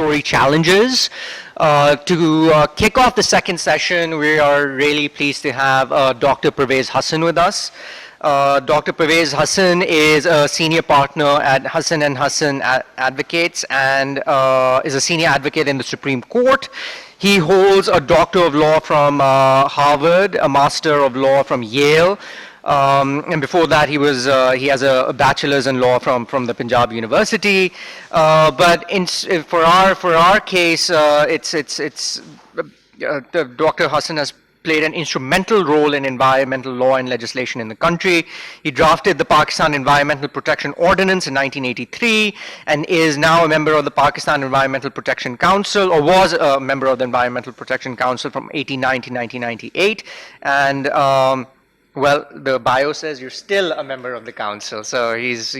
regulatory challenges. To kick off the second session, we are really pleased to have Dr. Pervez Hassan with us. Dr. Pervez Hassan is a senior partner at Hassan & Hassan Advocates and is a senior advocate in the Supreme Court. He holds a Doctor of Law from Harvard, a Master of Law from Yale, and before that he has a bachelor's in law from the Punjab University. But for our case, Dr. Hassan has played an instrumental role in environmental law and legislation in the country. He drafted the Pakistan Environmental Protection Ordinance in 1983 and is now a member of the Pakistan Environmental Protection Council, or was a member of the Environmental Protection Council from 1989 to 1998. And well, the bio says you're still a member of the council, so he's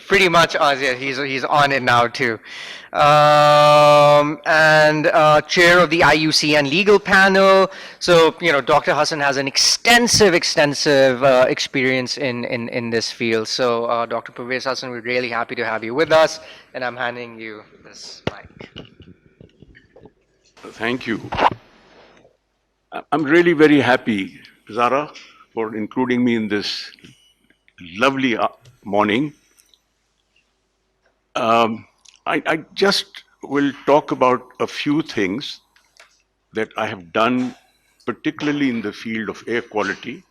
pretty much he's on it now too. And chair of the IUCN legal panel. So Dr. Hassan has an extensive experience in this field. So Dr. Pervez Hassan, we're really happy to have you with us, and I'm handing you this mic. Thank you. I'm really very happy, Zara, for including me in this lovely morning. I just will talk about a few things that I have done, particularly in the field of air quality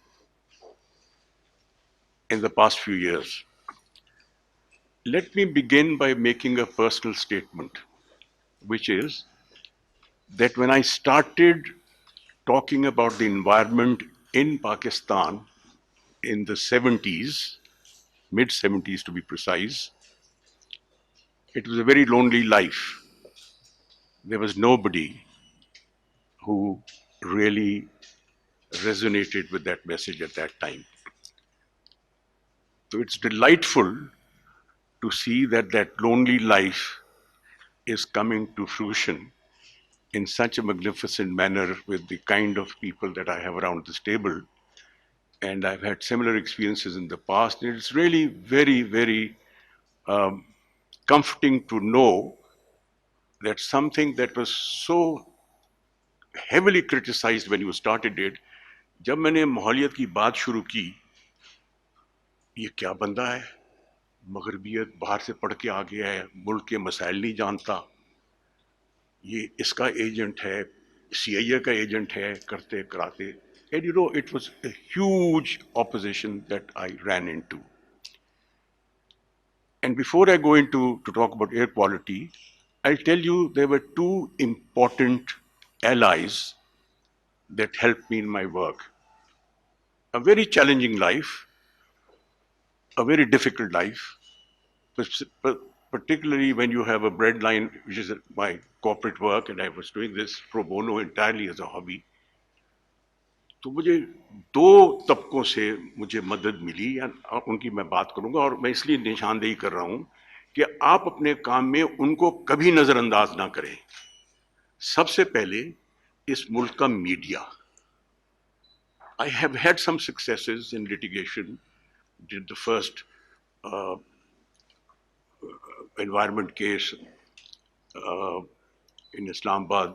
in the past few years. Let me begin by making a personal statement, which is that when I started talking about the environment in Pakistan in the 70s, mid-70s to be precise, it was a very lonely life. There was nobody who really resonated with that message at that time. So it's delightful to see that that lonely life is coming to fruition in such a magnificent manner with the kind of people that I have around this table. And I've had similar experiences in the past. And it's really very, very comforting to know that something that was so heavily criticized when you started it, जब मैंने माहौलियत की बात शुरू की, ये क्या बंदा है, मगरबियत बाहर से पढ़ के आ गया है, मुल्क के मसाइल नहीं जानता, ये इसका एजेंट है, CIA का एजेंट है, करते कराते. And it was a huge opposition that I ran into. And before I go into to talk about air quality, I'll tell you there were two important allies that helped me in my work. A very challenging life, a very difficult life, particularly when you have a breadline, which is my corporate work, and I was doing this pro bono entirely as a hobby. तो मुझे दो तबकों से मुझे मदद मिली, उनकी मैं बात करूंगा, और मैं इसलिए निशानदेही कर रहा हूं कि आप अपने काम में उनको कभी नजरअंदाज ना करें. सबसे पहले इस मुल्क का media. I have had some successes in litigation. Did the first environment case in Islamabad,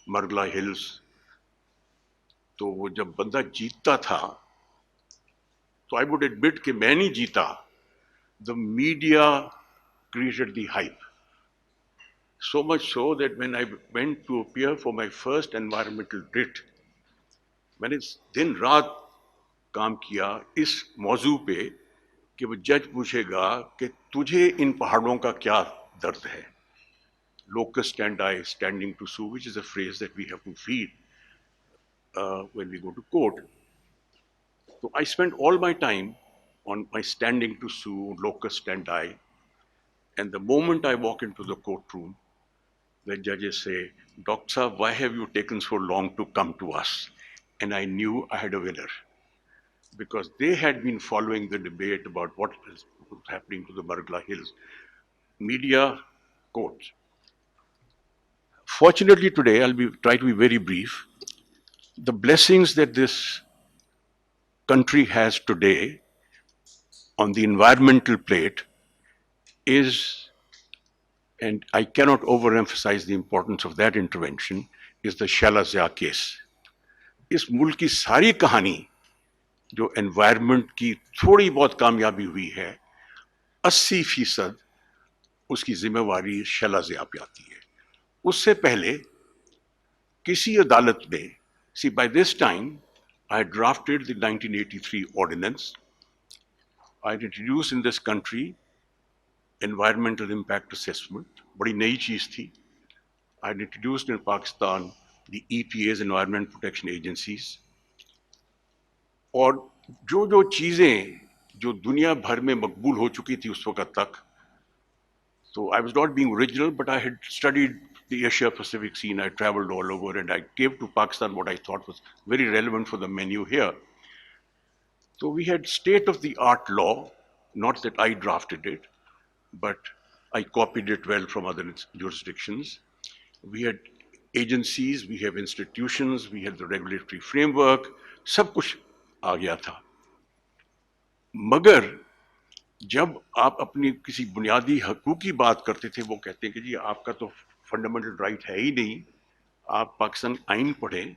Margla Hills. तो वो जब बंदा जीतता था, तो I would admit कि मैं नहीं जीता. The media created the hype. So much so that when I went to appear for my first environmental writ, मैंने दिन रात काम किया इस मौजू पे कि वो जज पूछेगा कि तुझे इन पहाड़ों का क्या दर्द है. Locust standi, standing to sue, which is a phrase that we have to feed when we go to court. So I spent all my time on my standing to sue, locust standi, and the moment I walk into the courtroom, the judges say, "Doctor Saab, why have you taken so long to come to us?" And I knew I had a winner, because they had been following the debate about what is happening to the Margla Hills. Media, court. Fortunately today, I'll try to be very brief. The blessings that this country has today on the environmental plate is and I cannot overemphasize the importance of that intervention, is the Shala Zia case. इस मुल्क की सारी कहानी जो environment की थोड़ी बहुत कामयाबी हुई है, 80% उसकी जिम्मेवारी शैला ज़िया पे आती है. उससे पहले किसी अदालत में, see by this time I had drafted the 1983 ordinance. I had introduced in this country environmental impact assessment, बड़ी नई चीज थी. I had introduced in Pakistan the EPA's Environment Protection Agencies. और जो जो चीजें जो दुनिया भर में मकबूल हो चुकी थी उस वक्त तक, so I was not being original, but I had studied the Asia Pacific scene. I traveled all over and I gave to Pakistan what I thought was very relevant for the menu here. So we had state-of-the-art law, not that I drafted it, but I copied it well from other jurisdictions. We had agencies, we have institutions, we had the regulatory framework, सब कुछ आ गया था. मगर जब आप अपनी किसी बुनियादी हकूक की बात करते थे, वो कहते हैं कि जी आपका तो फंडामेंटल राइट है ही नहीं, आप पाकिस्तान आइन पढ़ें,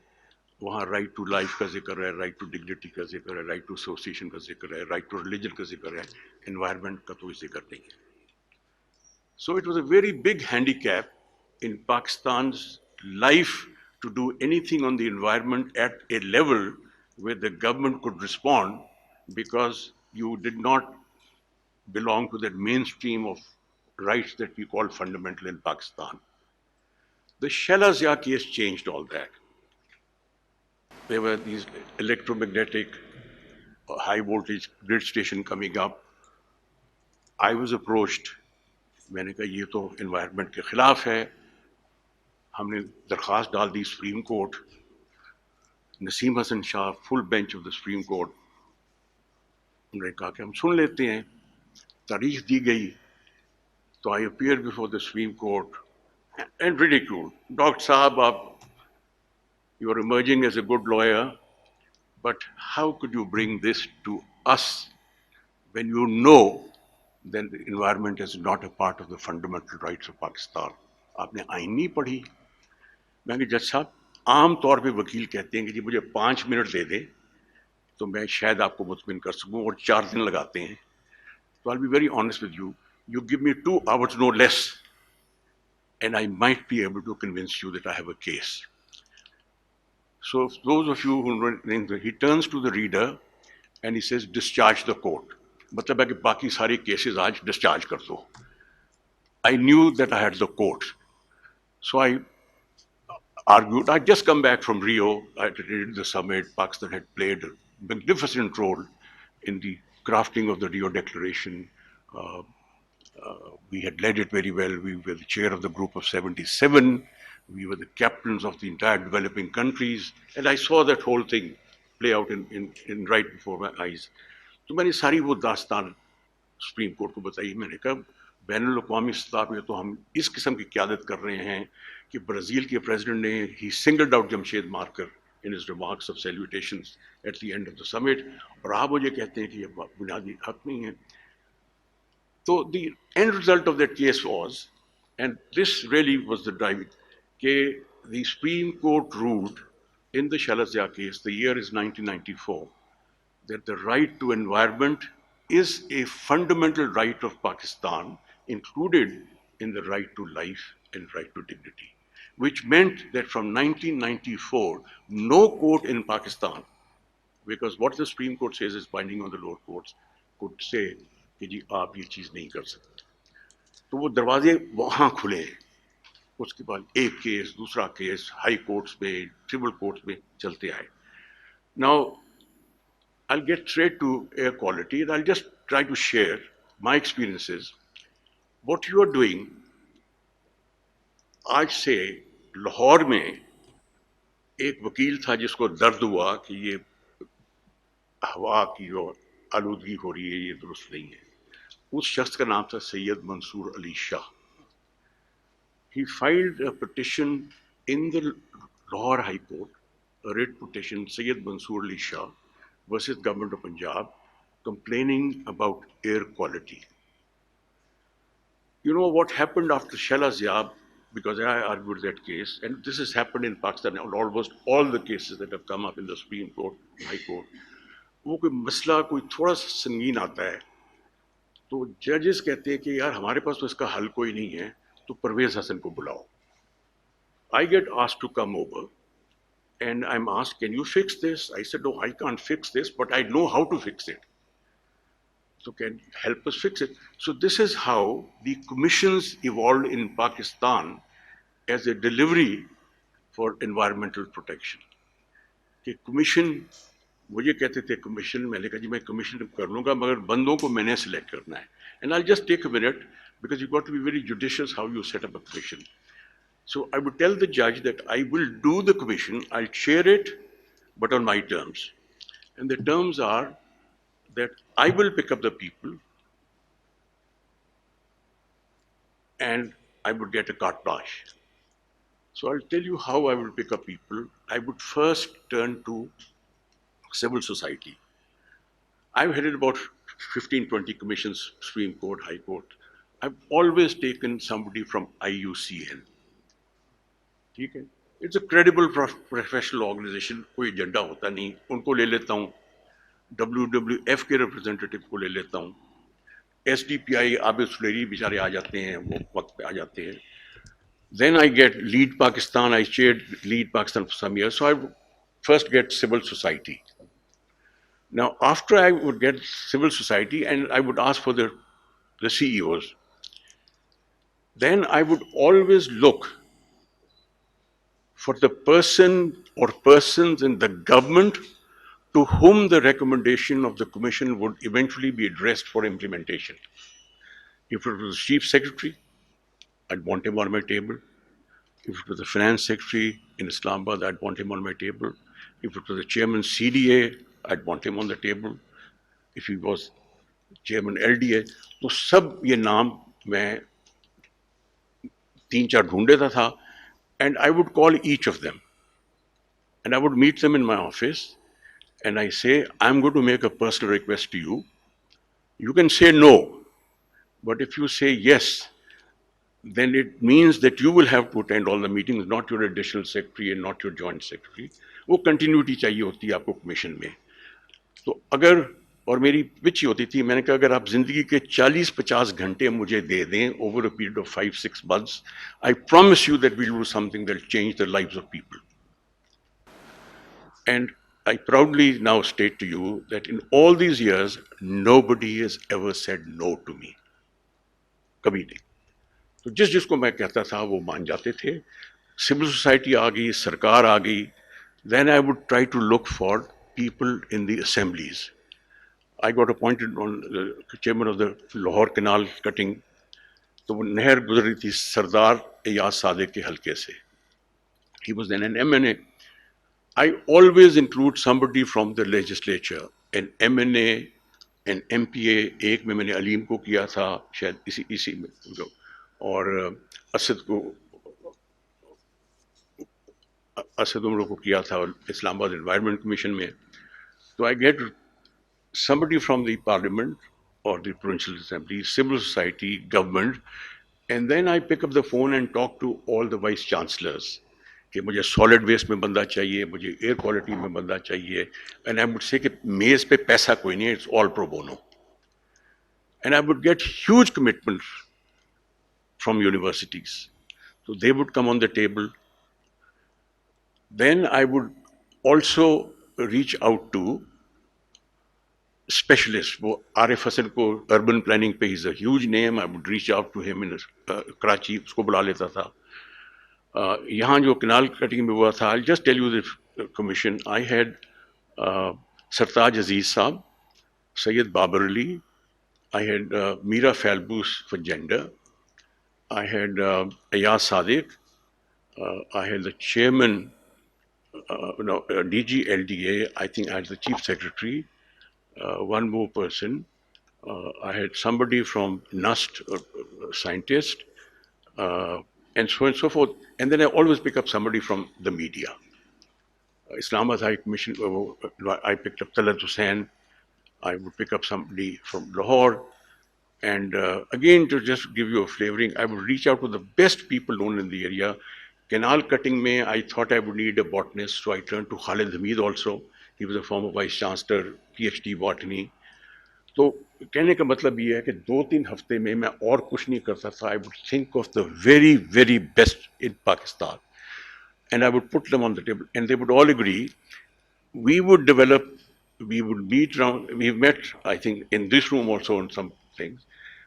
वहाँ राइट टू लाइफ का जिक्र है, राइट टू डिग्निटी का जिक्र है, राइट टू एसोसिएशन का जिक्र है, राइट टू रिलीजन का जिक्र है, एनवायरनमेंट का कोई जिक्र नहीं है. So it was a very big handicap in Pakistan's life to do anything on the environment at a level where the government could respond, because you did not belong to that mainstream of rights that we call fundamental in Pakistan. The Shala Zia case changed all that. There were these electromagnetic high voltage grid station coming up. I was approached. मैंने कहा ये तो environment के खिलाफ है. हमने दरख्वास्त डाल दी Supreme Court. Naseem Hasan Shah, full bench of the Supreme Court, उन्होंने कहा कि हम सुन लेते हैं. तारीख दी गई तो I appear before the Supreme Court and ridiculed. Doctor साहब, आप you are emerging as a good lawyer, but how could you bring this to us when you know then the environment is not a part of the fundamental rights of Pakistan. आपने आइन नहीं पढ़ी. मैं कि जज साहब, आम तौर पे वकील कहते हैं कि जी मुझे 5 मिनट दे दें तो मैं शायद आपको मुतमिन कर सकूं, और 4 दिन लगाते हैं. तो I'll be very honest with you. You give me 2 hours, no less, and I might be able to convince you that I have a case. So those of you who, he turns to the reader and he says, discharge the court. मतलब है कि बाकी सारी cases आज discharge कर दो. I knew that I had the court. So I argued. I'd just come back from Rio. I attended the summit. Pakistan had played a magnificent role in the crafting of the Rio Declaration. We had led it very well. We were the chair of the group of 77. We were the captains of the entire developing countries. And I saw that whole thing play out in right before my eyes. तो मैंने सारी वो दास्तान supreme court को बताई. मैंने कहा बैनुल अक़वामी सतह पे तो हम इस किस्म की क़यादत कर रहे हैं कि ब्राज़ील के प्रेसिडेंट ने he singled out Jamshed Marker in his remarks of salutations at the end of the summit, और आप मुझे कहते हैं कि ये बुनियादी हक नहीं है. तो the end result of that case was, and this really was the driving, कि the Supreme Court ruled in the Shehla Zia case, the year is 1994, that the right to environment is a fundamental right of Pakistan, included in the right to life and right to dignity, which meant that from 1994, no court in Pakistan, because what the Supreme Court says is binding on the lower courts, could say कि जी आप ये चीज़ नहीं कर सकते. तो वो दरवाजे वहाँ खुले. उसके बाद एक केस, दूसरा केस, हाई कोर्ट्स में, ट्रिबल कोर्ट्स में चलते आए. Now, I'll get straight to air quality, and I'll just try to share my experiences. What you are doing, आज से लाहौर में एक वकील था जिसको दर्द हुआ कि ये हवा की जो आलूदगी हो रही है ये दुरुस्त नहीं है. उस शख्स का नाम था Syed Mansoor Ali Shah. He filed a petition in the Lahore High Court, a writ petition, Sayyid Mansoor Ali Shah versus Government of Punjab, complaining about air quality. You know what happened after Shela Ziab, because I argued that case, and this has happened in Pakistan on almost all the cases that have come up in the Supreme Court, High Court. वो कोई मसला कोई थोड़ा सा संगीन आता है तो जजेस कहते हैं कि यार हमारे पास तो इसका हल कोई नहीं है तो परवेज हसन को बुलाओ. I get asked to come over and I'm asked, can you fix this? I said, no, I can't fix this, but I know how to fix it. So can you help us fix it? So this is how the commissions evolved in Pakistan as a delivery for environmental protection. कि commission मुझे कहते थे commission, मैंने कहा जी मैं commission कर लूँगा मगर बंदों को मैंने सिलेक्ट करना है. And I'll just take a minute because you've got to be very judicious how you set up a commission. So I would tell the judge that I will do the commission, I'll chair it, but on my terms. And the terms are that I will pick up the people and I would get a carte blanche. So I'll tell you how I will pick up people. I would first turn to civil society. I've headed about 15, 20 commissions, Supreme Court, High Court. I've always taken somebody from IUCN. Okay? It's a credible professional organization. कोई agenda होता नहीं, उनको ले लेता हूँ. WWF के representative को ले लेता हूँ. SDPI आबिद सुलेरी बेचारे आ जाते हैं, वो वक्त पे आ जाते हैं. Then I get Lead Pakistan. I chaired Lead Pakistan for some years. So I would first get civil society. Now, after I would get civil society and I would ask for the CEOs, then I would always look for the person or persons in the government to whom the recommendation of the commission would eventually be addressed for implementation. If it was the chief secretary, I'd want him on my table. If it was the finance secretary in Islamabad, I'd want him on my table. If it was the chairman CDA, I'd want him on the table. If he was chairman LDA, तो सब ये नाम मैं 3-4 ढूंढ लेता था, and I would call each of them. And I would meet them in my office, and I say, I'm going to make a personal request to you. You can say no, but if you say yes, then it means that you will have to attend all the meetings, not your additional secretary and not your joint secretary. वो continuity चाहिए होती है आपको commission में. तो अगर और मेरी पिच होती थी, मैंने कहा अगर आप जिंदगी के 40-50 घंटे मुझे दे दें over a period of 5-6 months, I promise you that we'll do something that will change the lives of people. And I proudly now state to you that in all these years, nobody has ever said no to me. कभी नहीं. तो जिसको मैं कहता था वो मान जाते थे. Civil society आ गई, सरकार आ गई. Then I would try to look for people in the assemblies. I got appointed on the chairman of the Lahore canal cutting. तो वो नहर गुजर रही थी सरदार एयाज सादिक के हल्के से. He was then an MNA. I always include somebody from the legislature, an MNA, an MPA. एक में मैंने अलीम को किया था शायद इसी में, और असद उमर को किया था इस्लामाबाद एनवायरनमेंट कमीशन में. तो I get somebody from the parliament or the provincial assembly, civil society, government, and then I pick up the phone and talk to all the vice chancellors. कि मुझे solid waste में बंदा चाहिए, मुझे air quality में बंदा चाहिए, and I would say कि मेज पे पैसा कोई नहीं है, it's all pro bono. And I would get huge commitment from universities. So they would come on the table. Then I would also reach out to specialists. वो आरिफ हसन को urban planning पे is a huge name. I would reach out to him in Karachi, उसको बुला लेता था. यहाँ जो canal cutting में हुआ था, I'll just tell you the commission. I had Sartaj Aziz Saab, Sayyid Babar Ali, I had Mira Falbus for gender, I had Ayaz Sadiq, I had the chairman, DG LDA, I think I had the chief secretary, one more person. I had somebody from NUST, scientist, and so on and so forth. And then I always pick up somebody from the media. Islamabad High Commission, I picked up Talat Hussain. I would pick up somebody from Lahore. And again, to just give you a flavoring, I would reach out to the best people known in the area. Canal cutting mein, I thought I would need a botanist, so I turned to Khalid Hamid also. He was a former vice chancellor, PhD botany. तो कहने का मतलब ये है कि 2-3 हफ्ते में मैं और कुछ नहीं करता था. I would think of the very, very best in Pakistan, and I would put them on the table, and they would all agree. We would develop, we would meet around, we've met, I think, in this room also on some things.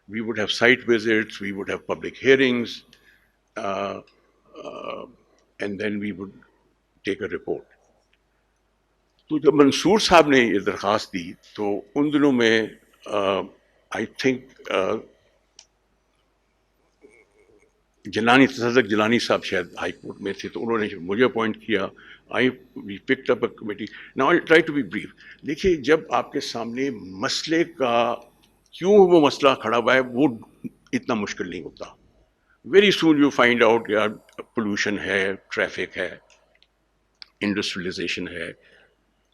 We would have site visits, we would have public hearings, uh, and then we would take a report. तो जब मंसूर साहब ने ये दरख्वास्त दी तो उन दिनों में आई थिंक सदक जिलानी साहब शायद हाई कोर्ट में थे, तो उन्होंने मुझे अपॉइंट किया. I we picked up a committee. Now I try to be brief. देखिए, जब आपके सामने मसले का क्यों वो मसला खड़ा हुआ है वो इतना मुश्किल नहीं होता. Very soon you find out यार पोल्यूशन है, ट्रैफिक है, इंडस्ट्रियलाइजेशन है,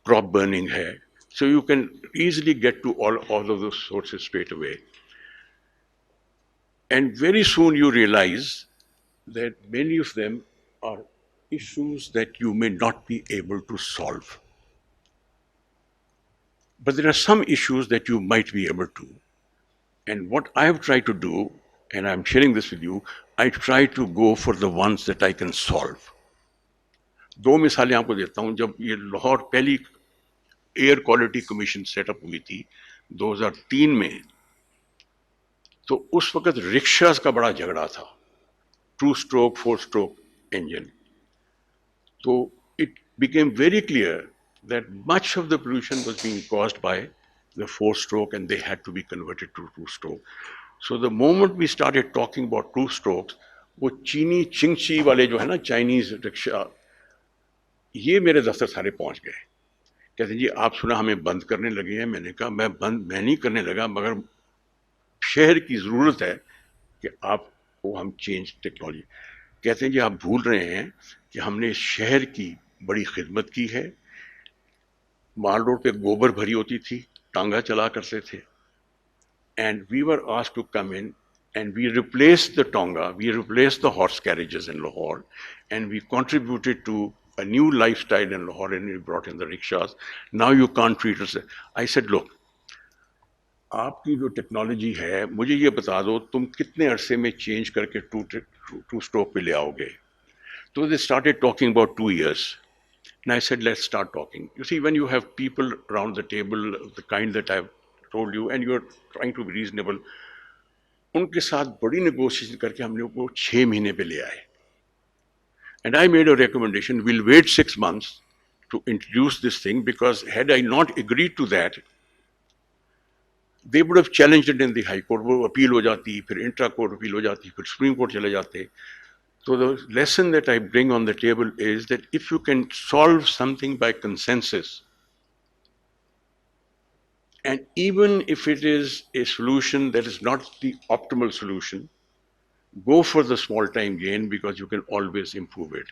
crop burning hai. So you can easily get to all of those sources straight away. And very soon you realize that many of them are issues that you may not be able to solve. But there are some issues that you might be able to. And what I have tried to do, and I'm sharing this with you, I try to go for the ones that I can solve. 2 मिसालें आपको देता हूं. जब ये लाहौर पहली air quality commission setup हुई थी 2003 में, तो उस वक्त रिक्शास का बड़ा झगड़ा था, 2 स्ट्रोक 4 स्ट्रोक इंजन. तो it became very clear that much of the pollution was being caused by the 4 stroke and they had to be converted to 2 stroke. So the moment we started talking about 2 strokes, वो चीनी चिंगची वाले जो है ना Chinese rickshaw, ये मेरे दफ्तर सारे पहुंच गए. कहते जी आप सुना हमें बंद करने लगे हैं. मैंने कहा मैं नहीं करने लगा, मगर शहर की ज़रूरत है कि आपको हम चेंज टेक्नोलॉजी. कहते हैं जी आप भूल रहे हैं कि हमने शहर की बड़ी खिदमत की है. माल रोड पे गोबर भरी होती थी, टांगा चला करते थे, and we were asked to come in and we replaced the tonga, we replaced the horse carriages in Lahore, and we contributed to a new lifestyle in Lahore, and we brought in the rickshaws. Now you can't treat us. I said, look, आपकी जो technology है मुझे ये बता दो तुम कितने अरसे में चेंज करके टू स्ट्रोक पे ले आओगे. तो they started talking about 2 years. And I said, let's start talking. You see, when you have people around the table, the kind that I've told you, and you're trying to be reasonable, उनके साथ बड़ी negotiation करके हमने वो 6 महीने पे ले आए. And I made a recommendation, we'll wait 6 months to introduce this thing, because had I not agreed to that, they would have challenged it in the High Court. वो अपील हो जाती, फिर इंट्रा कोर्ट अपील हो जाती, फिर supreme court चले जाते. So the lesson that I bring on the table is that if you can solve something by consensus, and even if it is a solution that is not the optimal solution, go for the small time gain, because you can always improve it.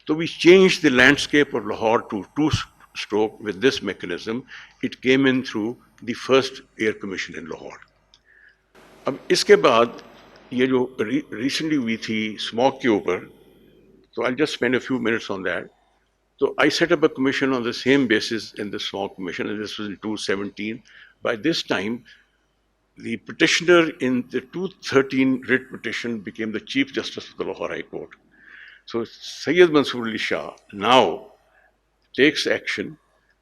So we changed the landscape of Lahore to 2 stroke with this mechanism. It came in through the first air commission in Lahore. अब इसके बाद ये जो recently हुई थी smog के ऊपर, so I'll just spend a few minutes on that. So I set up a commission on the same basis in the smog commission, and this was in 2017. By this time, the petitioner in the 2013 writ petition became the Chief Justice of the Lahore High Court. So Sayyid Mansoor Ali Shah now takes action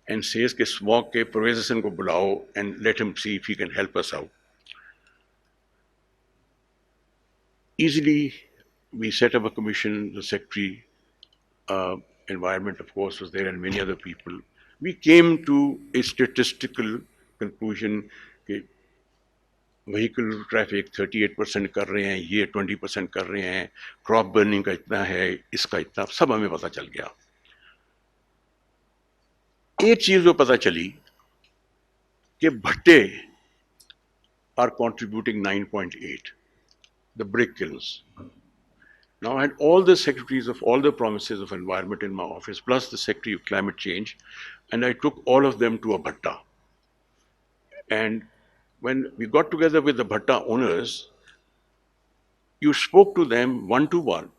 and says कि smog के Pervez Hassan को बुलाओ and let him see if he can help us out. Easily, we set up a commission. The Secretary, Environment, of course, was there, and many other people. We came to a statistical conclusion कि vehicle traffic 38% कर रहे हैं, ये 20% कर रहे हैं, crop burning का इतना है, इसका इतना, सब हमें पता चल गया. एक चीज जो पता चली कि भट्टे are contributing 9.8, the brick kilns. Now I had all the secretaries of all the provinces of environment in my office, plus the Secretary of Climate Change, and I took all of them to a bhatta. And when we got together with the Bhatta owners, you spoke to them one to one,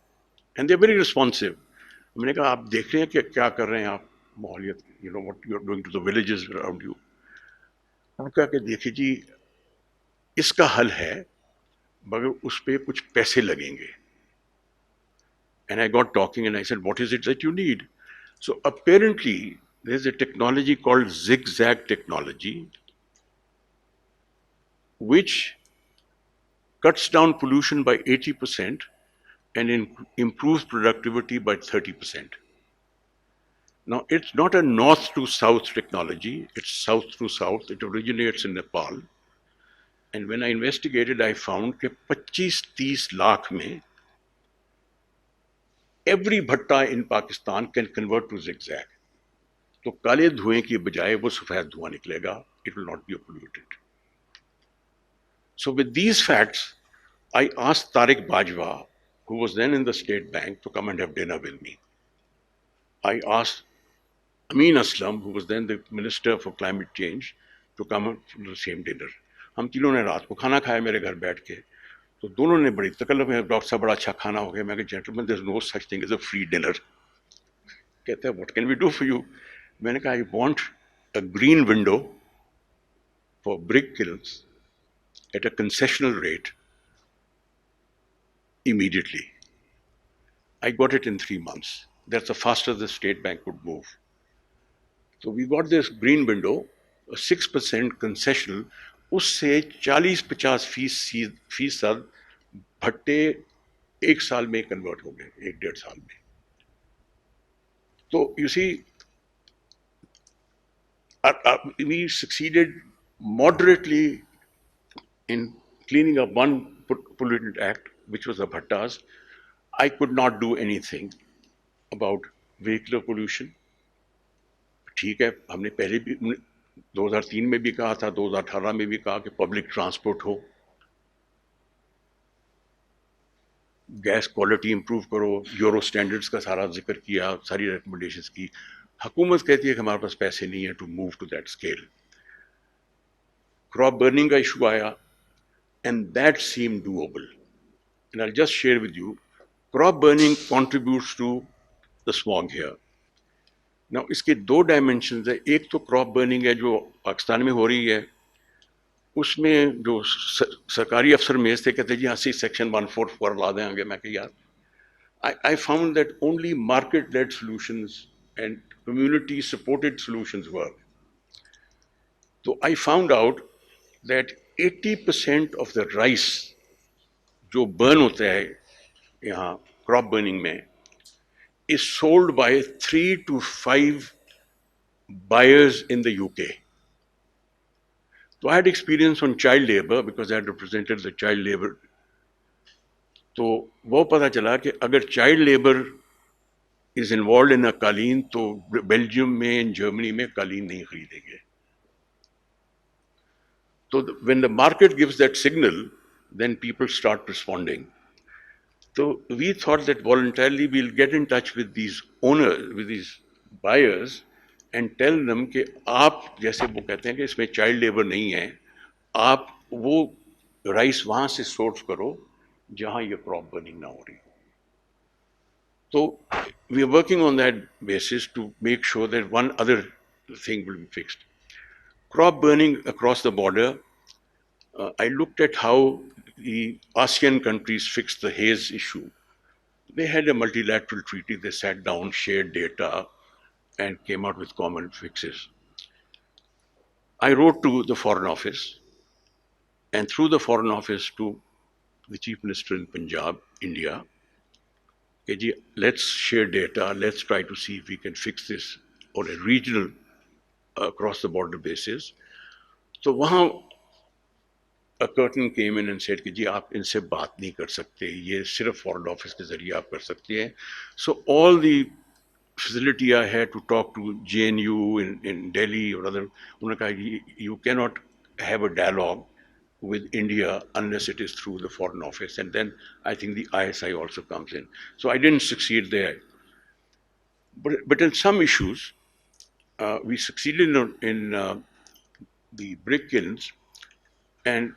and they're very responsive. मैंने कहा आप देख रहे हैं कि क्या कर रहे हैं आप माहौलियत, you know what you're doing to the villages around you. उन्होंने कहा कि देखिए जी इसका हल है मगर उस पे कुछ पैसे लगेंगे. And I got talking and I said, what is it that you need? So apparently there's a technology called zigzag technology, which cuts down pollution by 80% and improves productivity by 30%. Now, it's not a north to south technology, it's south to south. It originates in Nepal. And when I investigated, I found that 25-30 lakh mein, every bhatta in Pakistan can convert to zigzag. तो काले धुएं की बजाय वो सफेद धुआं निकलेगा. It will not be polluted. So with these facts, I asked Tariq Bajwa, who was then in the State Bank, to come and have dinner with me. I asked Amin Aslam, who was then the Minister for Climate Change, to come for the same dinner. हम तीनों ने रात को खाना खाया मेरे घर बैठ के. तो दोनों ने बड़ी तकल्लुफ में, डॉक्टर साहब बड़ा अच्छा खाना हो गया. मैं कहा gentleman, there is no such thing as a free dinner. कहते हैं what can we do for you. मैंने कहा I want a green window for brick kilns at a concessional rate immediately. I got it in 3 months. That's the fastest the State Bank could move. So we got this green window, a 6% concessional. उससे 40-50% भट्टे एक साल में convert हो गए, 1-1.5 साल में. तो you see, we succeeded moderately in cleaning up one pollutant act, which was the bhattas. I could not do anything about vehicular pollution. ठीक है, हमने पहले भी 2003 में भी कहा था, 2018 में भी कहा कि पब्लिक ट्रांसपोर्ट हो, गैस क्वालिटी इंप्रूव करो, यूरो स्टैंडर्ड्स का सारा जिक्र किया, सारी रिकमेंडेशंस की. हुकूमत कहती है कि हमारे पास पैसे नहीं है to move to that scale. Crop burning का इशू आया, and that seemed doable. And I'll just share with you, crop burning contributes to the smog here. Now, इसके 2 dimensions है. एक तो crop burning है जो पाकिस्तान में हो रही है, उसमें जो सरकारी अफसर मेज थे कहते जी हाँ सी सेक्शन 144 ला दें आगे. मैं कहा यार, I found that only market-led solutions and community-supported solutions work. So I found out that 80% of the rice जो burn होता है यहाँ crop burning में is sold by 3 to 5 buyers in the UK. So I had experience on child labor because I had represented the child labor. तो वो पता चला कि अगर child labor is involved in a कालीन तो बेल्जियम में, जर्मनी में कालीन नहीं खरीदेंगे. So when the market gives that signal, then people start responding. So we thought that voluntarily we'll get in touch with these owners, with these buyers, and tell them कि आप जैसे वो कहते हैं कि इसमें child labor नहीं है, आप वो राइस वहाँ से सोर्स करो जहाँ ये क्रॉप बर्निंग ना हो रही. So we are working on that basis to make sure that one other thing will be fixed. Crop burning across the border. I looked at how the ASEAN countries fixed the haze issue. They had a multilateral treaty. They sat down, shared data, and came out with common fixes. I wrote to the Foreign Office, and through the Foreign Office to the Chief Minister in Punjab, India, okay, let's share data, let's try to see if we can fix this on a regional, across the border basis. So वहाँ a curtain came in and said कि जी आप इनसे बात नहीं कर सकते, ये सिर्फ फॉरेन ऑफिस के जरिए आप कर सकते हैं. So all the facility I had to talk to JNU in Delhi or other, उन्होंने कहा you cannot have a dialogue with India unless it is through the foreign office, and then I think the ISI also comes in. So I didn't succeed there. But in some issues, we succeeded in the brick kilns. And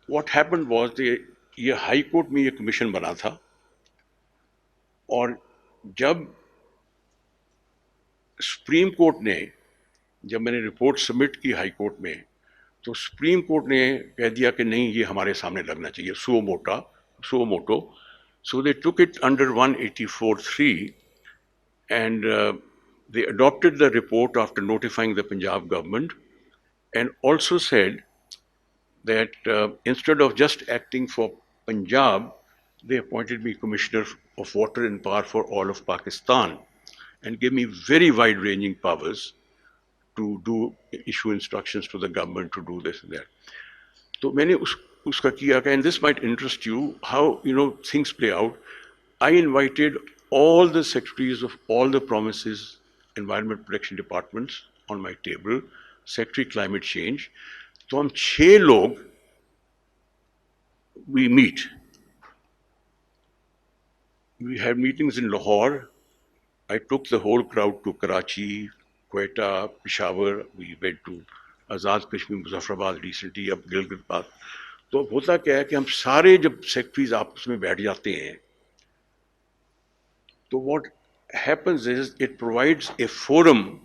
what happened was ये high court में ये commission बना था और जब supreme court ने जब मैंने रिपोर्ट सबमिट की हाई कोर्ट में तो सुप्रीम कोर्ट ने कह दिया कि नहीं ये हमारे सामने लगना चाहिए suo motu so they took it under 184(3) and they adopted the report after notifying the Punjab government and also said that instead of just acting for Punjab, they appointed me Commissioner of Water and Power for all of Pakistan and gave me very wide-ranging powers to issue instructions to the government to do this and that. So मैंने उसका किया and this might interest you how things play out. I invited all the secretaries of all the provinces environment protection departments on my table, Secretary Climate Change. तो हम 6 लोग we meet. We had meetings in Lahore. I took the whole crowd to Karachi, Quetta, Peshawar. We went to Azad Kashmir, Muzaffarabad recently, अब गिलगित पास. तो होता क्या है कि हम सारे जब सेक्रेटरीज आपस में बैठ जाते हैं तो what happens is it provides a forum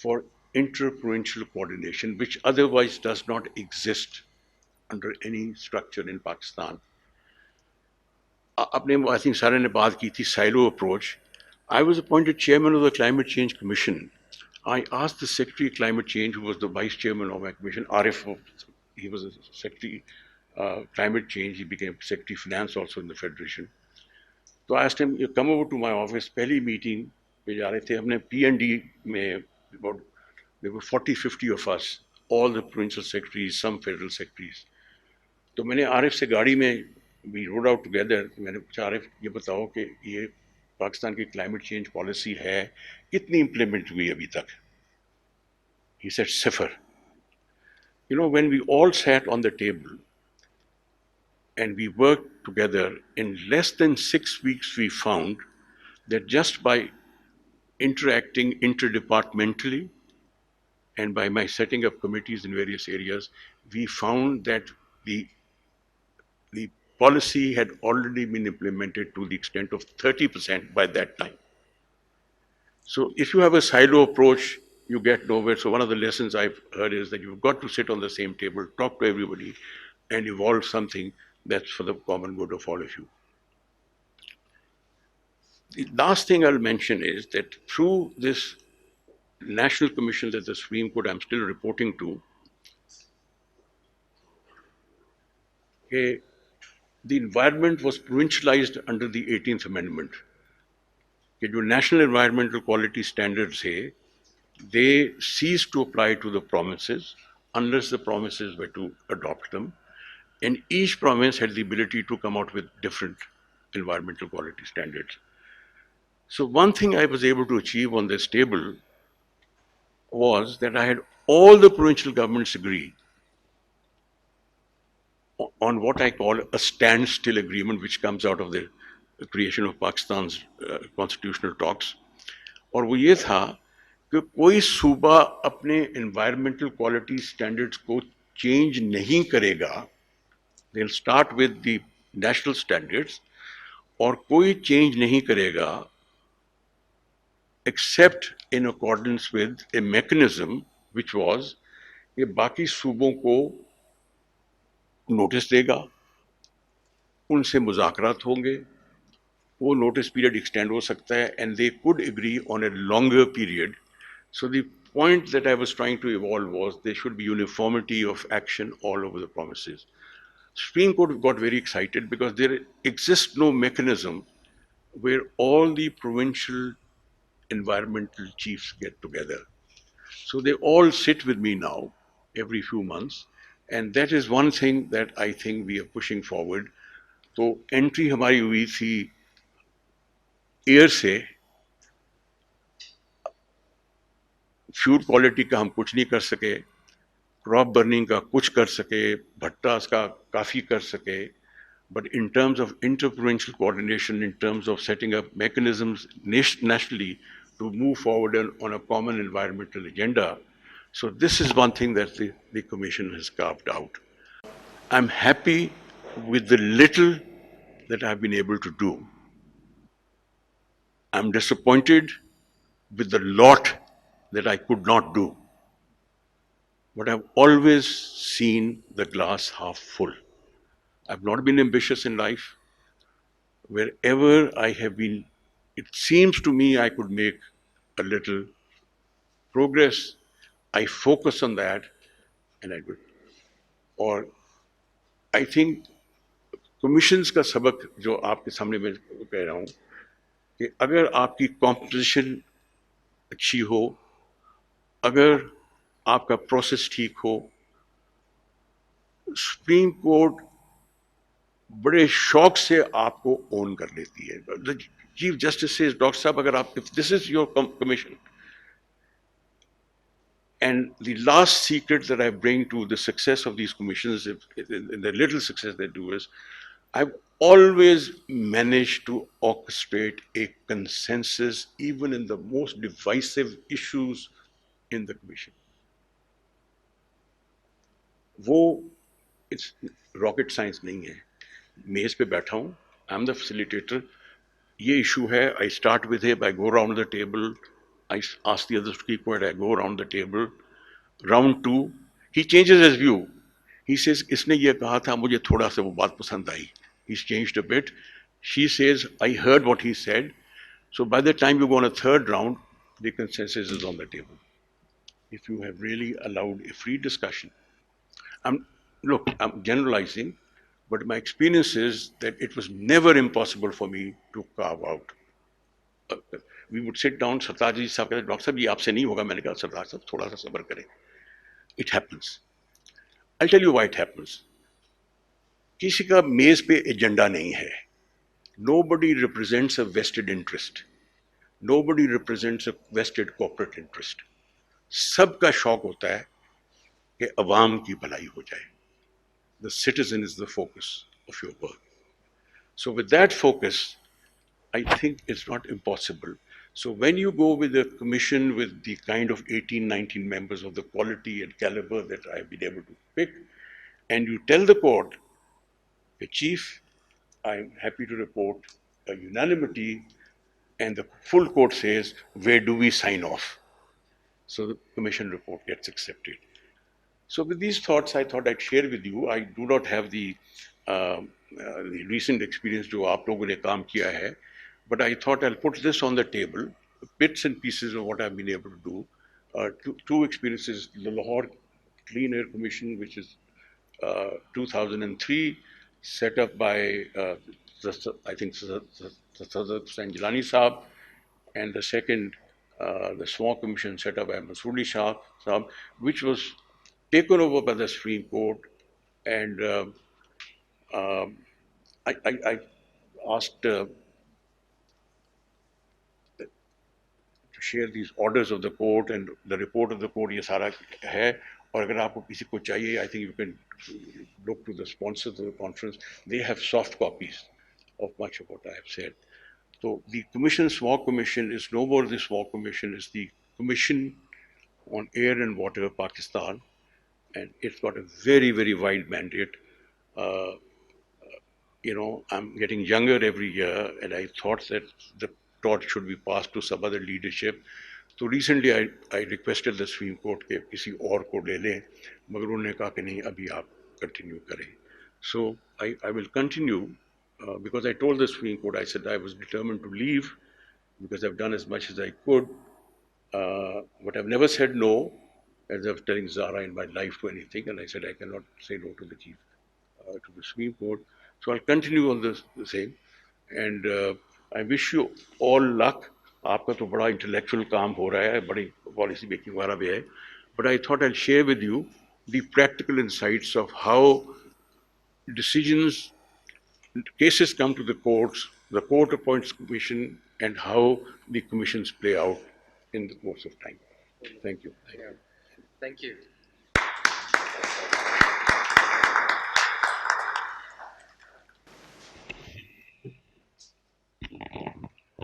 for interprovincial coordination which otherwise does not exist under any structure in Pakistan. अपने I think सारे ने बात की थी silo approach. I was appointed chairman of the Climate Change Commission. I asked the Secretary of Climate Change, who was the vice chairman of my commission, Arif, he was a Secretary Climate Change, he became Secretary Finance also in the Federation. So I asked him, you come over to my office, पहली meeting पे जा रहे थे, हमने P&D में about, there were 40-50 of us, all the provincial secretaries, some federal secretaries. तो मैंने आरिफ से गाड़ी में we rode out together, मैंने पूछा आरिफ ये बताओ कि ये पाकिस्तान की climate change policy है, कितनी implement हुई अभी तक? He said, "Sifar." You know, when we all sat on the table and we worked together, in less than 6 weeks we found that just by interacting interdepartmentally and by my setting up committees in various areas, we found that the policy had already been implemented to the extent of 30% by that time. So if you have a silo approach, you get nowhere. So one of the lessons I've heard is that you've got to sit on the same table, talk to everybody, and evolve something that's for the common good of all of you. The last thing I'll mention is that through this National Commission that the Supreme Court I'm still reporting to, the environment was provincialized under the 18th Amendment. कि जो National Environmental Quality Standards है, they ceased to apply to the provinces unless the provinces were to adopt them. And each province had the ability to come out with different environmental quality standards. So one thing I was able to achieve on this table was that I had all the provincial governments agree on what I call a standstill agreement, which comes out of the creation of Pakistan's constitutional talks. और वो ये था कि कोई सूबा अपने environmental quality standards को change नहीं करेगा. They'll start with the national standards और कोई change नहीं करेगा except in accordance with a mechanism which was कि बाकी सूबों को नोटिस देगा, उनसे मुज़ाकरात होंगे, वो नोटिस पीरियड एक्सटेंड हो सकता है and they could agree on a longer period. So the point that I was trying to evolve was there should be uniformity of action all over the provinces. Supreme Court got very excited because there exists no mechanism where all the provincial environmental chiefs get together. So they all sit with me now every few months, and that is one thing that I think we are pushing forward. तो entry हमारी हुई थी air से, fuel quality का हम कुछ नहीं कर सके, क्रॉप बर्निंग का कुछ कर सके, भट्टा का काफ़ी कर सके, but in terms of interprovincial coordination, in terms of setting up mechanisms nationally to move forward on a common environmental agenda. So this is one thing that the Commission has carved out. I'm happy with the little that I've been able to do. I'm disappointed with the lot that I could not do. But I've always seen the glass half full. I've not been ambitious in life. Wherever I have been, it seems to me I could make a little progress. I focus on that and I do it. और I think commissions का सबक जो आपके सामने मैं कह रहा हूँ कि अगर आपकी कॉम्पोजिशन अच्छी हो, अगर आपका प्रोसेस ठीक हो, सुप्रीम कोर्ट बड़े शौक से आपको ओन कर लेती है. The chief justice says, doctor साहब, अगर आप, if this is your commission, and the last secret that I bring to the success of these commissions, in the little success they do, is I've always managed to orchestrate a consensus even in the most divisive issues in the commission. वो it's rocket science नहीं है. मेज पे बैठा हूँ, I'm the facilitator. ये issue है, I start with him, I go around the table, I ask the others to keep quiet, I go around the table. Round 2, he changes his view. He says, इसने ये कहा था, मुझे थोड़ा सा वो बात पसंद आई. He's changed a bit. She says, I heard what he said. So by the time you go on a third round, the consensus is on the table. If you have really allowed a free discussion. Look, I'm generalizing, but my experience is that it was never impossible for me to carve out. We would sit down, Sartaj ji sahab कहते, doctor साहब ये आपसे नहीं होगा. मैंने कहा, सरदार साहब थोड़ा सा सब्र करें. It happens. I'll tell you why it happens. किसी का मेज पे एजेंडा नहीं है. Nobody represents a vested interest. Nobody represents a vested corporate interest. सबका शौक होता है कि अवाम की भलाई हो जाए. The citizen is the focus of your work. So with that focus, I think it's not impossible. So when you go with a commission with the kind of 18, 19 members of the quality and caliber that I've been able to pick, and you tell the court, the chief, I'm happy to report a unanimity, and the full court says, where do we sign off? So the commission report gets accepted. So with these thoughts, I thought I'd share with you. I do not have the recent experience जो आप लोगों ने काम किया है, but I thought I'll put this on the table, bits and pieces of what I've been able to do. Two experiences: the Lahore Clean Air Commission, which is 2003, set up by I think Sadr Hussain Jilani Saab, and the second, the Small Commission set up by Masoodi Shah Saab, which was taken over by the Supreme Court, and I asked to share these orders of the court and the report of the court. ये सारा है, और अगर आपको किसी को चाहिए, I think you can look to the sponsors of the conference. They have soft copies of much of what I have said. So the commission, Small Commission, is no more the Small Commission, it's the Commission on Air and Water Pakistan, and it's got a very, very wide mandate. You know, I'm getting younger every year, and I thought that the torch should be passed to some other leadership. So recently I requested the Supreme Court कि किसी और को ले लें, मगर उन्होंने कहा कि नहीं, अभी आप continue करें. So I will continue because I told the Supreme Court, I said I was determined to leave because I've done as much as I could, but I've never said no, as I was telling Zara in my life, to anything, and I said I cannot say no to the chief, to the Supreme Court. So I'll continue on the same, and I wish you all luck. आपका तो बड़ा intellectual काम हो रहा है, बड़ी policy making वाला भी है, but I thought I'll share with you the practical insights of how decisions, cases come to the court appoints commission, and how the commissions play out in the course of time. Thank you. Thank you.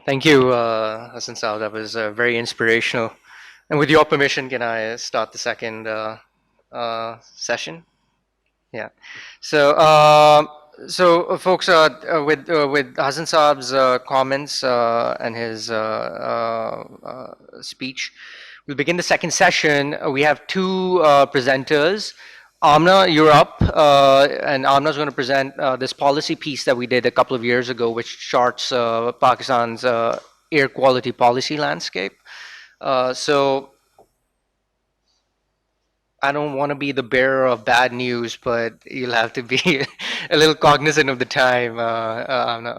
Thank you, Hassan Saab. That was very inspirational. And with your permission, can I start the second session? Yeah. So, folks, with Hassan Saab's comments and his speech, we'll begin the second session. We have two presenters. Amna, you're up, and Amna's going to present this policy piece that we did a couple of years ago, which charts Pakistan's air quality policy landscape. So I don't want to be the bearer of bad news, but you'll have to be a little cognizant of the time.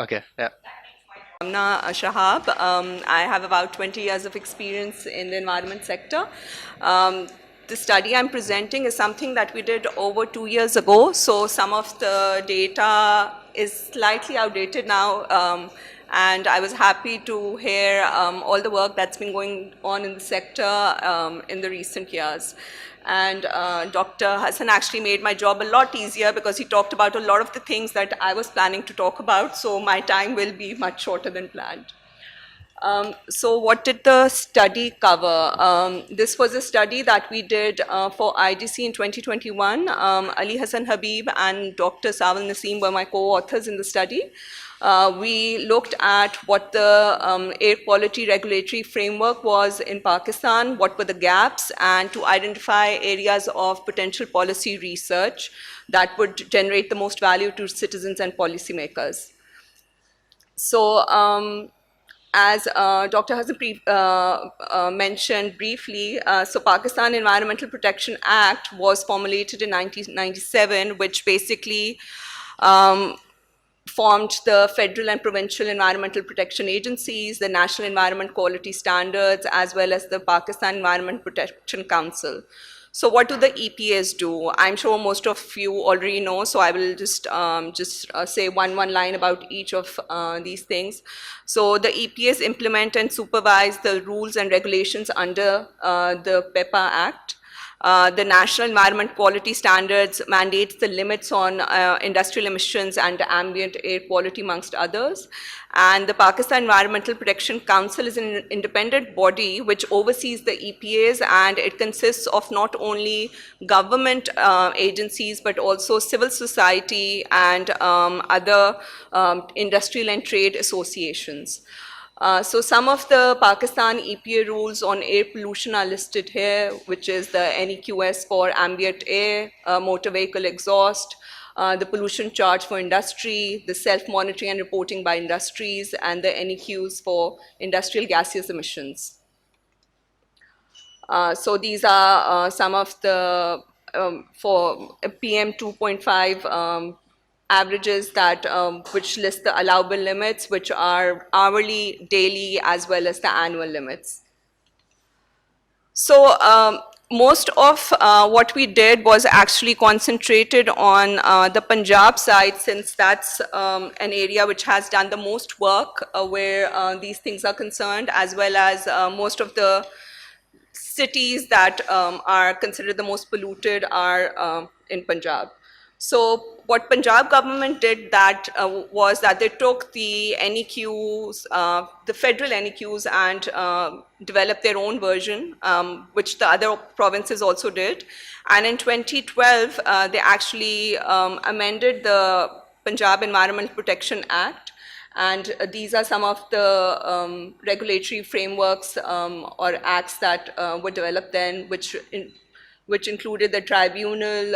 Okay, yeah. Amna Shahab. I have about 20 years of experience in the environment sector. The study I'm presenting is something that we did over 2 years ago, so some of the data is slightly outdated now, and I was happy to hear all the work that's been going on in the sector in the recent years. And Dr. Hassan actually made my job a lot easier because he talked about a lot of the things that I was planning to talk about, so my time will be much shorter than planned. So what did the study cover? This was a study that we did for IGC in 2021. Ali Hassan Habib and Dr. Sawal Naseem were my co-authors in the study. We looked at what the air quality regulatory framework was in Pakistan, what were the gaps, and to identify areas of potential policy research that would generate the most value to citizens and policymakers. So as Dr. Hassan mentioned briefly, so Pakistan Environmental Protection Act was formulated in 1997, which basically formed the federal and provincial environmental protection agencies, the National Environment Quality Standards, as well as the Pakistan Environment Protection Council. So what do the EPAs do? I'm sure most of you already know, so I will just say one line about each of these things. So the EPAs implement and supervise the rules and regulations under the PEPA Act. The National Environment Quality Standards mandates the limits on industrial emissions and ambient air quality, amongst others. And the Pakistan Environmental Protection Council is an independent body which oversees the EPAs, and it consists of not only government agencies but also civil society and other industrial and trade associations. So some of the Pakistan EPA rules on air pollution are listed here, which is the NEQS for ambient air, motor vehicle exhaust, the pollution charge for industry, the self-monitoring and reporting by industries, and the NEQs for industrial gaseous emissions. So these are some of the, for PM 2.5 averages that which list the allowable limits, which are hourly, daily, as well as the annual limits. So most of what we did was actually concentrated on the Punjab side, since that's an area which has done the most work where these things are concerned, as well as most of the cities that are considered the most polluted are in Punjab. So what Punjab government did that was that they took the NEQs, the federal NEQs, and developed their own version, which the other provinces also did. And in 2012, they actually amended the Punjab Environmental Protection Act. And these are some of the regulatory frameworks or acts that were developed then, which included the tribunal,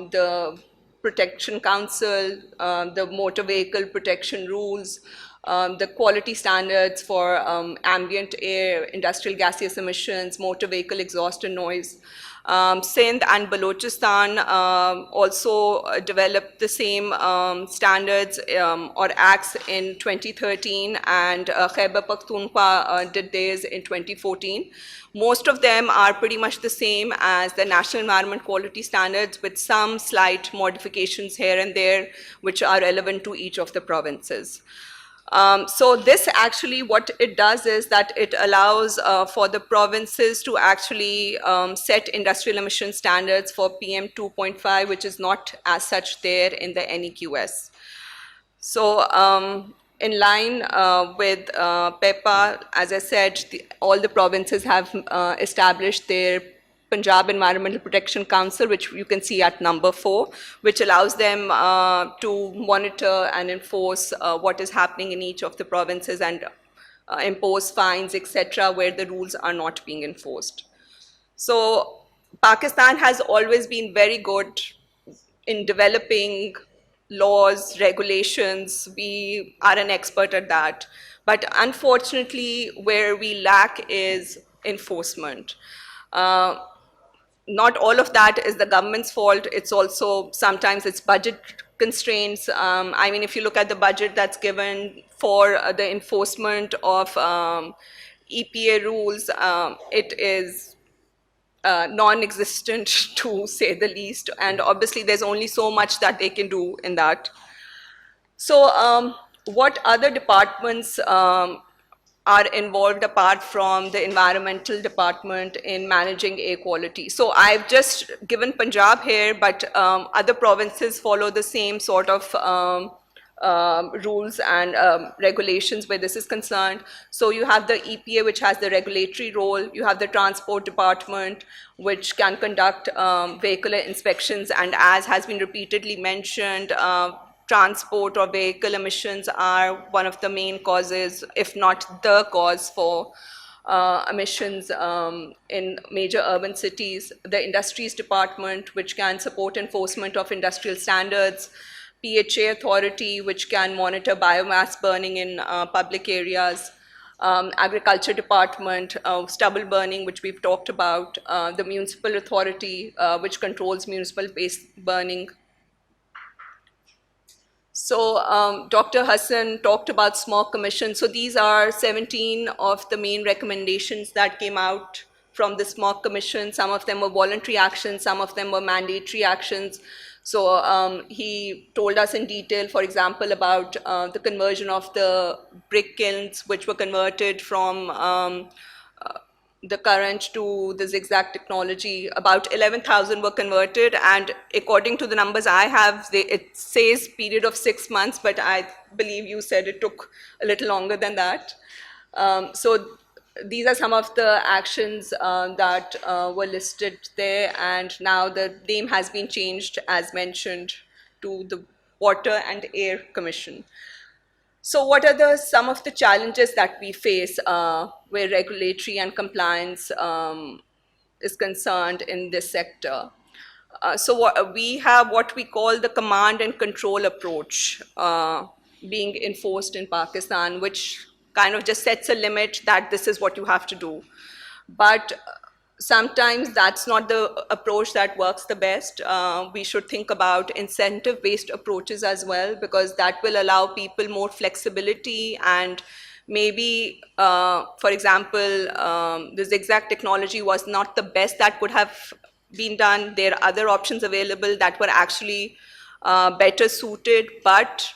the Protection Council, the motor vehicle protection rules, the quality standards for ambient air, industrial gaseous emissions, motor vehicle exhaust and noise. Sindh and Balochistan also developed the same standards or acts in 2013, and Khyber Pakhtunkhwa did theirs in 2014. Most of them are pretty much the same as the National Environment Quality Standards, with some slight modifications here and there, which are relevant to each of the provinces. So this actually, what it does is that it allows for the provinces to actually set industrial emission standards for PM 2.5, which is not as such there in the NEQS. So in line with PEPA, as I said, all the provinces have established their Punjab Environmental Protection Council, which you can see at number 4, which allows them to monitor and enforce what is happening in each of the provinces and impose fines, etc., where the rules are not being enforced. So Pakistan has always been very good in developing laws, regulations. We are an expert at that. But unfortunately, where we lack is enforcement. Not all of that is the government's fault. It's also sometimes it's budget constraints. I mean, if you look at the budget that's given for the enforcement of EPA rules, it is non-existent to say the least. And obviously, there's only so much that they can do in that. So what other departments are involved apart from the environmental department in managing air quality? So I've just given Punjab here, but other provinces follow the same sort of rules and regulations where this is concerned. So you have the EPA, which has the regulatory role. You have the transport department, which can conduct vehicular inspections. And as has been repeatedly mentioned, transport or vehicle emissions are one of the main causes, if not the cause for emissions in major urban cities. The Industries Department, which can support enforcement of industrial standards. PHA Authority, which can monitor biomass burning in public areas. Agriculture Department, stubble burning, which we've talked about. The Municipal Authority, which controls municipal waste burning. So Dr. Hassan talked about smog commission. So these are 17 of the main recommendations that came out from the smog commission. Some of them were voluntary actions, some of them were mandatory actions. So he told us in detail, for example, about the conversion of the brick kilns, which were converted from the current to the zigzag technology. About 11,000 were converted, and according to the numbers I have, it says period of 6 months, but I believe you said it took a little longer than that. So these are some of the actions that were listed there, and now the name has been changed, as mentioned, to the Water and Air Commission. So what are some of the challenges that we face where regulatory and compliance is concerned in this sector? We have what we call the command and control approach being enforced in Pakistan, which kind of just sets a limit that this is what you have to do. But sometimes that's not the approach that works the best. We should think about incentive-based approaches as well, because that will allow people more flexibility, and maybe, for example, the zigzag technology was not the best that could have been done. There are other options available that were actually better suited, but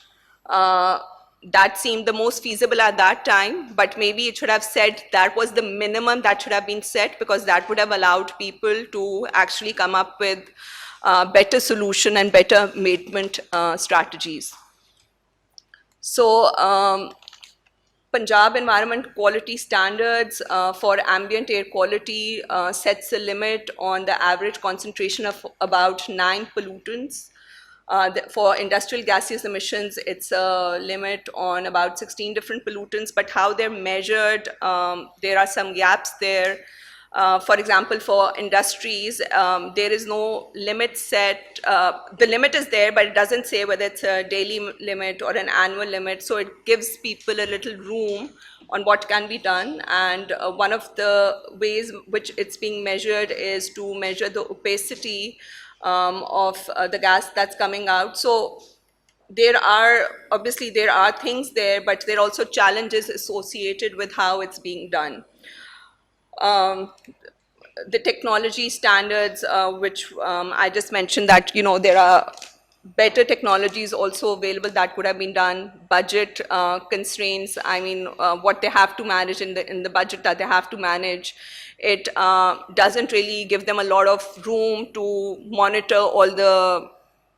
that seemed the most feasible at that time. But maybe it should have said that was the minimum that should have been set, because that would have allowed people to actually come up with better solution and better abatement strategies. So Punjab Environment Quality Standards for ambient air quality sets a limit on the average concentration of about 9 pollutants. For industrial gaseous emissions, it's a limit on about 16 different pollutants, but how they're measured, there are some gaps there. For example, for industries, there is no limit set. The limit is there, but it doesn't say whether it's a daily limit or an annual limit. So it gives people a little room on what can be done. And one of the ways which it's being measured is to measure the opacity of the gas that's coming out. So obviously there are things there, but there are also challenges associated with how it's being done. The technology standards, which I just mentioned, that there are better technologies also available that could have been done. Budget constraints, I mean, what they have to manage in the budget that they have to manage, it doesn't really give them a lot of room to monitor all the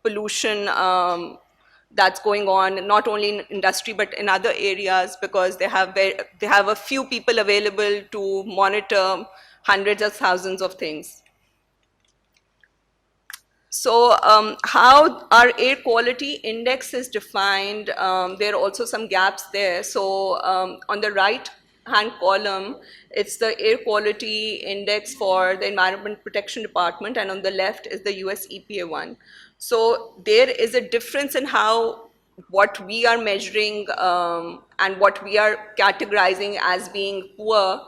pollution that's going on, not only in industry but in other areas, because they have a few people available to monitor hundreds of thousands of things. So how our air quality index is defined, there are also some gaps there. So on the right hand column, it's the air quality index for the Environment Protection Department, and on the left is the US EPA one. So there is a difference in how what we are measuring and what we are categorizing as being poor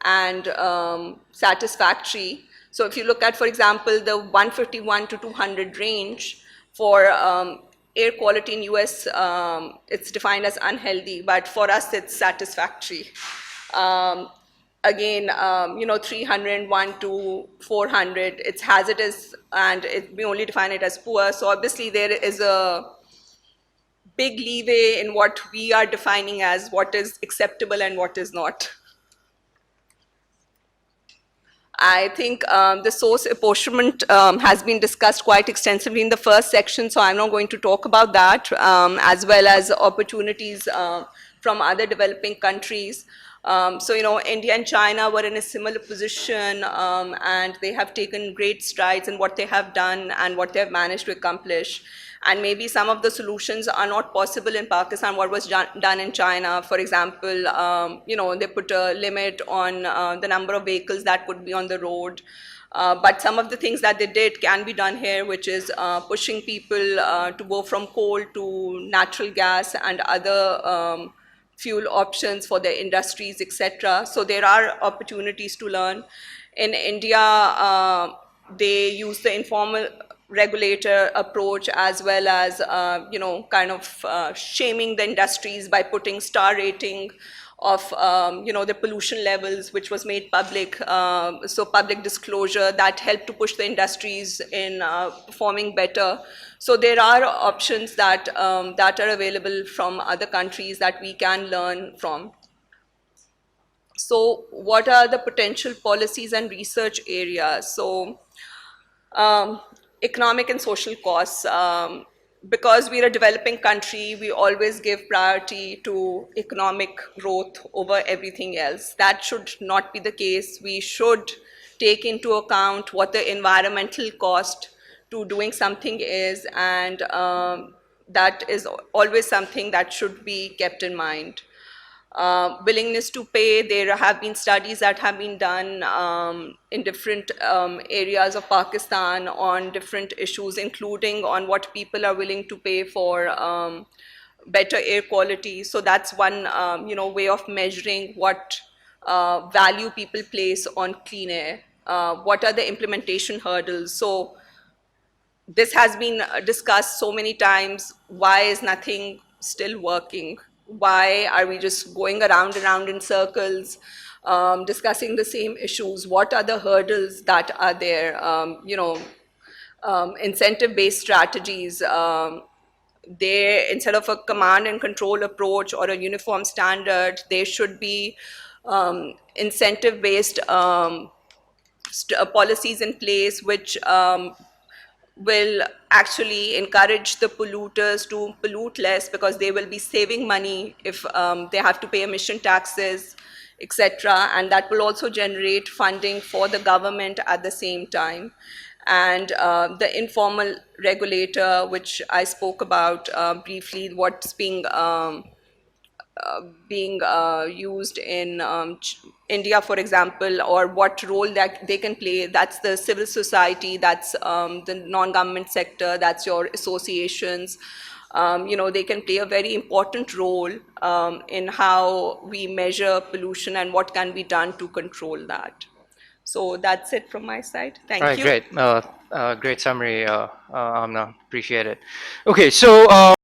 and satisfactory. So if you look at, for example, the 151 to 200 range for air quality in US, it's defined as unhealthy, but for us it's satisfactory. Again, 301 to 400, it's hazardous, and we only define it as poor. So obviously there is a big leeway in what we are defining as what is acceptable and what is not. I think the source apportionment has been discussed quite extensively in the first section, so I'm not going to talk about that, as well as opportunities from other developing countries. So, India and China were in a similar position, and they have taken great strides in what they have done and what they have managed to accomplish. And maybe some of the solutions are not possible in Pakistan, what was done in China. For example, they put a limit on the number of vehicles that could be on the road. But some of the things that they did can be done here, which is pushing people to go from coal to natural gas and other fuel options for their industries, etc. So there are opportunities to learn. In India, they use the informal regulator approach, as well as shaming the industries by putting star rating of the pollution levels, which was made public. So public disclosure that helped to push the industries in performing better. So there are options that that are available from other countries that we can learn from. So what are the potential policies and research areas? So economic and social costs. Because we're a developing country, we always give priority to economic growth over everything else. That should not be the case. We should take into account what the environmental cost to doing something is, and that is always something that should be kept in mind. Willingness to pay, there have been studies that have been done in different areas of Pakistan on different issues, including on what people are willing to pay for better air quality. So that's one way of measuring what value people place on clean air. What are the implementation hurdles? So this has been discussed so many times. Why is nothing still working? Why are we just going around and around in circles, discussing the same issues? What are the hurdles that are there? Incentive-based strategies. They, instead of a command and control approach or a uniform standard, there should be incentive-based policies in place which will actually encourage the polluters to pollute less, because they will be saving money if they have to pay emission taxes, etc. And that will also generate funding for the government at the same time. And the informal regulator, which I spoke about briefly, what's being used in India, for example, or what role that they can play. That's the civil society, that's the non-government sector, that's your associations. They can play a very important role in how we measure pollution and what can be done to control that. So that's it from my side. Thank you. All right, great. Great summary, Amna. Appreciate it. Okay, so